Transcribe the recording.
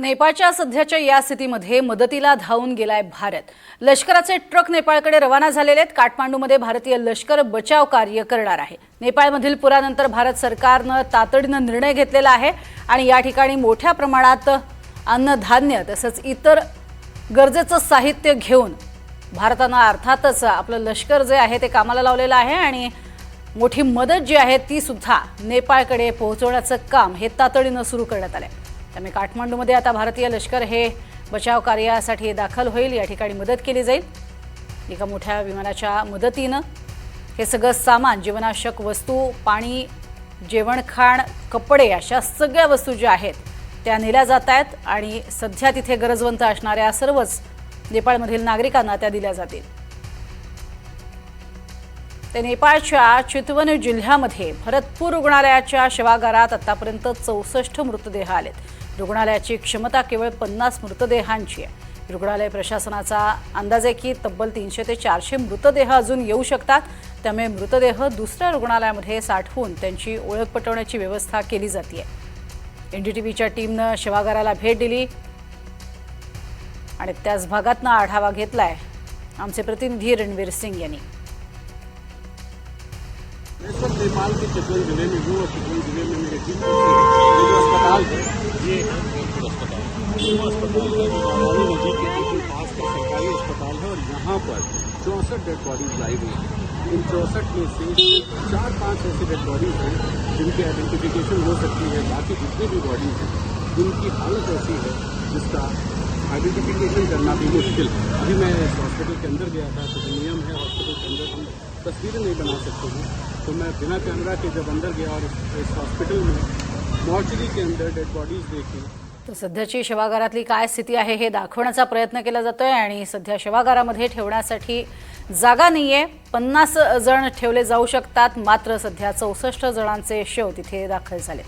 नेपाळच्या सध्याच्या या स्थितीमध्ये मदतीला धावून गेलाय भारत। लष्कराचे ट्रक नेपाळकडे रवाना झालेले आहेत। काठमांडूमध्ये भारतीय लष्कर बचाव कार्य करणार आहे। नेपाळमधील पुरानंतर भारत सरकारने तातडीने निर्णय घेतलेला आहे आणि या ठिकाणी मोठ्या प्रमाणात अन्नधान्य तसेच इतर गरजेचं साहित्य घेऊन भारताने अर्थातच आपलं लष्कर जे आहे ते कामाला लावलेलं आहे आणि मोठी मदत जी आहे ती सुद्धा नेपाळकडे पोहोचवण्याचं काम हे तातडीने सुरू करण्यात आले। त्यामुळे काठमांडूमध्ये आता भारतीय लष्कर हे बचाव कार्यासाठी दाखल होईल। या ठिकाणी मदत केली जाईल। एका मोठ्या विमानाच्या मदतीने हे सगळं सामान, जीवनावश्यक वस्तू, पाणी, जेवणखाण, कपडे अशा सगळ्या वस्तू ज्या आहेत त्या नेल्या जात आहेत आणि सध्या तिथे गरजवंत असणाऱ्या सर्वच नेपाळमधील नागरिकांना त्या दिल्या जातील। ते नेपाळच्या चितवन जिल्ह्यामध्ये भरतपूर रुग्णालयाच्या शवागारात आतापर्यंत 64 मृतदेह आलेत। रुग्णालयाची क्षमता केवळ 50 मृतदेहांची आहे। रुग्णालय प्रशासनाचा अंदाज आहे की तब्बल 300 ते 400 मृतदेह अजून येऊ शकतात। त्यामुळे मृतदेह दुसऱ्या रुग्णालयामध्ये साठवून त्यांची ओळख पटवण्याची व्यवस्था केली जाते। एनडीटीव्हीच्या टीमने शवागाराला भेट दिली आणि त्याच भागातनं आढावा घेतलाय आमचे प्रतिनिधी रणवीर सिंग यांनी। इस वक्त नेपाल के चितवन जिले में हूँ और चितवन जिले में मेरे टीम जो अस्पताल है ये अस्पताल है जो नदी के बिल्कुल पास का सरकारी अस्पताल है और यहाँ पर 64 डेड बॉडीज लाई गई हैं। इन 64 में से 4-5 ऐसे डेड बॉडीज हैं जिनकी आइडेंटिफिकेशन हो सकती है। बाकी जितनी भी बॉडीज हैं जिनकी हालत ऐसी है जिसका आइडेंटिफिकेशन करना भी मुश्किल है। अभी मैं इस हॉस्पिटल के अंदर गया था तो नियम है हॉस्पिटल के अंदर हम तस्वीरें नहीं बना सकते हैं, तो मैं बिना कैमरा के जब अंदर गया और इस हॉस्पिटल में मॉर्चरी के अंदर डेड बॉडीज देखी। तो सध्याची शवागारातली काय स्थिती आहे हे दाखवण्याचा प्रयत्न केला जातोय आणि सध्या शवागारामध्ये ठेवण्यासाठी जागा नाहीये। 50 जण ठेवले जाऊ शकतात, मात्र सध्या 64 जणांचे शव तिथे दाखल झाले।